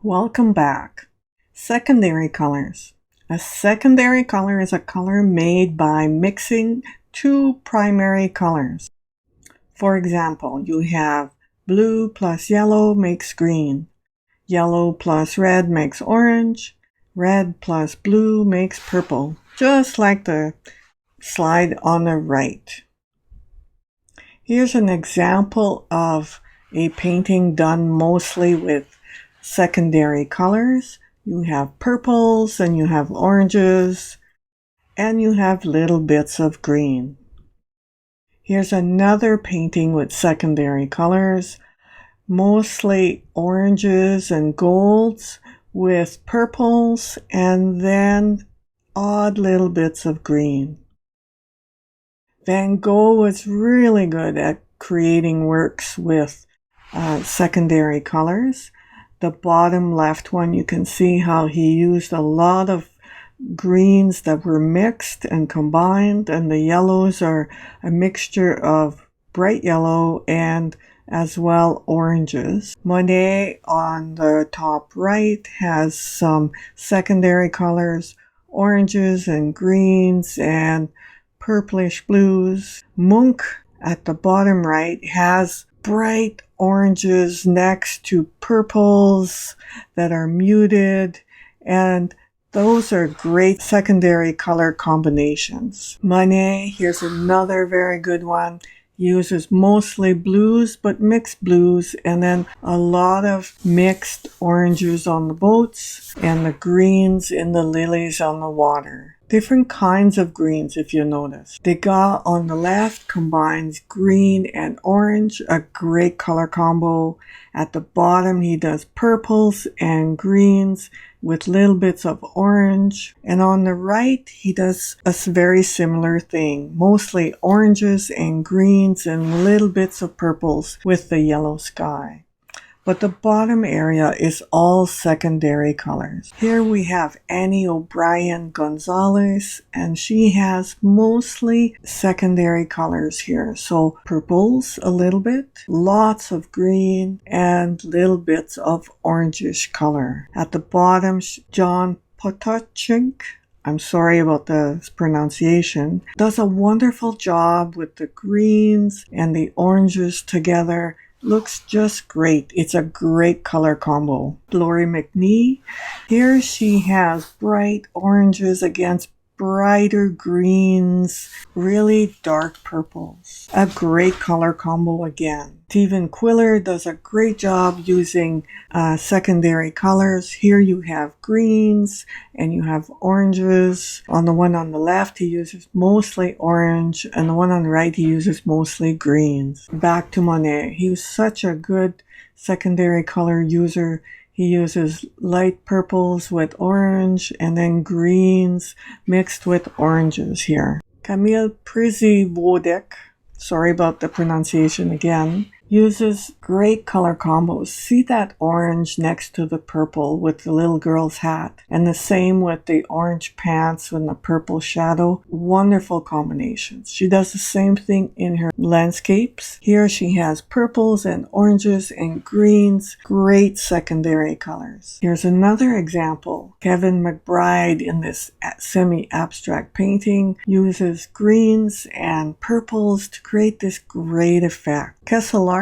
Welcome back. Secondary colors. A secondary color is a color made by mixing two primary colors. For example, you have blue plus yellow makes green. Yellow plus red makes orange. Red plus blue makes purple. Just like the slide on the right. Here's an example of a painting done mostly with secondary colors. You have purples and you have oranges and you have little bits of green. Here's another painting with secondary colors, mostly oranges and golds with purples and then odd little bits of green. Van Gogh was really good at creating works with secondary colors. The bottom left one, you can see how he used a lot of greens that were mixed and combined, and the yellows are a mixture of bright yellow and as well oranges. Monet on the top right has some secondary colors, oranges and greens and purplish blues. Munch at the bottom right has bright oranges next to purples that are muted, and those are great secondary color combinations. Monet, here's another very good one, uses mostly blues but mixed blues and then a lot of mixed oranges on the boats and the greens in the lilies on the water. Different kinds of greens, if you notice. Degas on the left combines green and orange, a great color combo. At the bottom, he does purples and greens with little bits of orange. And on the right, he does a very similar thing, mostly oranges and greens and little bits of purples with the yellow sky. But the bottom area is all secondary colors. Here we have Annie O'Brien Gonzalez, and she has mostly secondary colors here. So purples a little bit, lots of green, and little bits of orangish color. At the bottom, John Potocnik, I'm sorry about the pronunciation, does a wonderful job with the greens and the oranges together. Looks just great. It's a great color combo. Laurie McNee, here she has bright oranges against brighter greens, really dark purples. A great color combo again. Stephen Quiller does a great job using secondary colors. Here you have greens and you have oranges. On the one on the left, he uses mostly orange, and the one on the right, he uses mostly greens. Back to Monet. He was such a good secondary color user. He uses light purples with orange and then greens mixed with oranges here. Camille Przywodik, sorry about the pronunciation again, uses great color combos. See that orange next to the purple with the little girl's hat, and the same with the orange pants and the purple shadow. Wonderful combinations. She does the same thing in her landscapes. Here she has purples and oranges and greens. Great secondary colors. Here's another example. Kevin McBride in this semi-abstract painting uses greens and purples to create this great effect. Kessel Art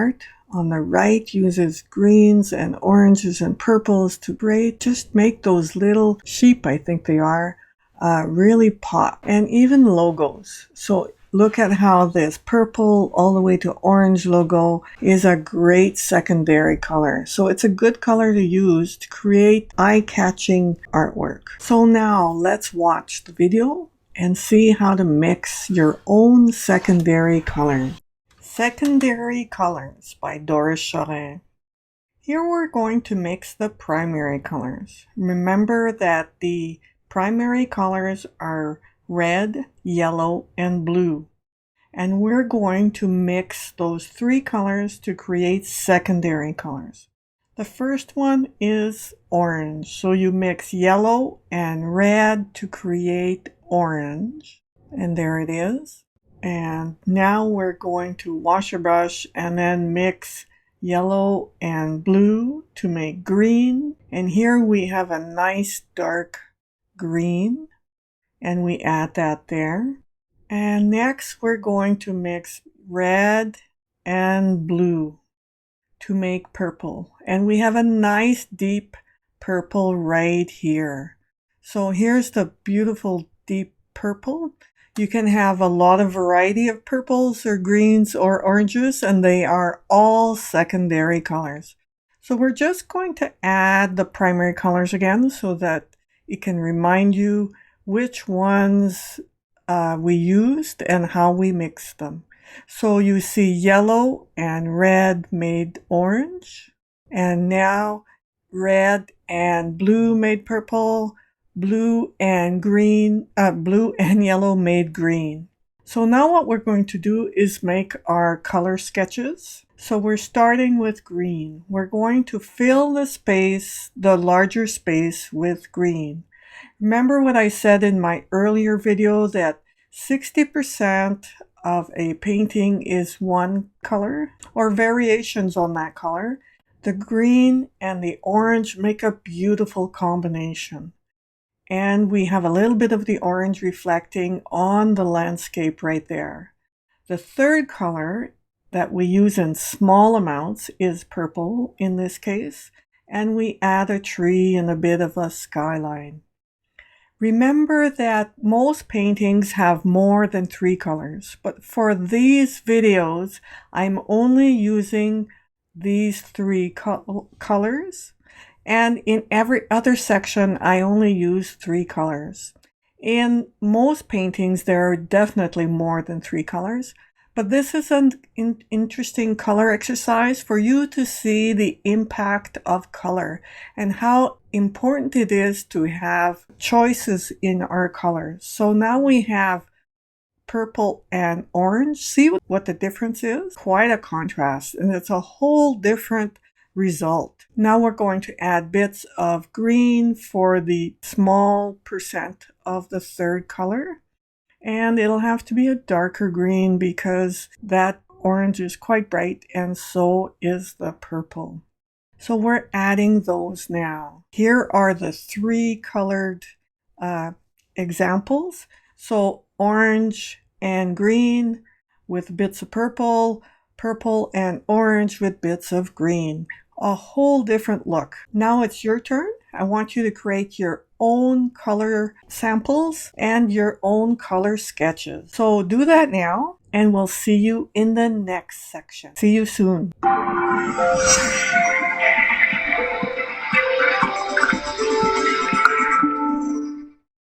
on the right uses greens and oranges and purples to just make those little sheep, I think they are, really pop. And even logos. So look at how this purple all the way to orange logo is a great secondary color. So it's a good color to use to create eye-catching artwork. So now let's watch the video and see how to mix your own secondary color. Secondary Colors by Doris Charest. Here we're going to mix the primary colors. Remember that the primary colors are red, yellow, and blue. And we're going to mix those three colors to create secondary colors. The first one is orange. So you mix yellow and red to create orange. And there it is. And now we're going to wash your brush and then mix yellow and blue to make green. And here we have a nice dark green, and we add that there. And next we're going to mix red and blue to make purple. And we have a nice deep purple right here. So here's the beautiful deep purple. You can have a lot of variety of purples or greens or oranges, and they are all secondary colors. So we're just going to add the primary colors again so that it can remind you which ones we used and how we mixed them. So you see yellow and red made orange, and now red and blue made purple, blue and yellow made green. So now what we're going to do is make our color sketches. So we're starting with green. We're going to fill the larger space with green. Remember what I said in my earlier video that 60% of a painting is one color or variations on that color. The green and the orange make a beautiful combination. And we have a little bit of the orange reflecting on the landscape right there. The third color that we use in small amounts is purple in this case, and we add a tree and a bit of a skyline. Remember that most paintings have more than 3 colors, but for these videos, I'm only using these 3 colors, and in every other section, I only use 3 colors. In most paintings, there are definitely more than 3 colors, but this is an interesting color exercise for you to see the impact of color and how important it is to have choices in our colors. So now we have purple and orange. See what the difference is? Quite a contrast, and it's a whole different result. Now we're going to add bits of green for the small percent of the third color. And it'll have to be a darker green because that orange is quite bright and so is the purple. So we're adding those now. Here are the 3 colored examples. So orange and green with bits of purple, purple and orange with bits of green. A whole different look. Now it's your turn. I want you to create your own color samples and your own color sketches. So do that now, and we'll see you in the next section. See you soon.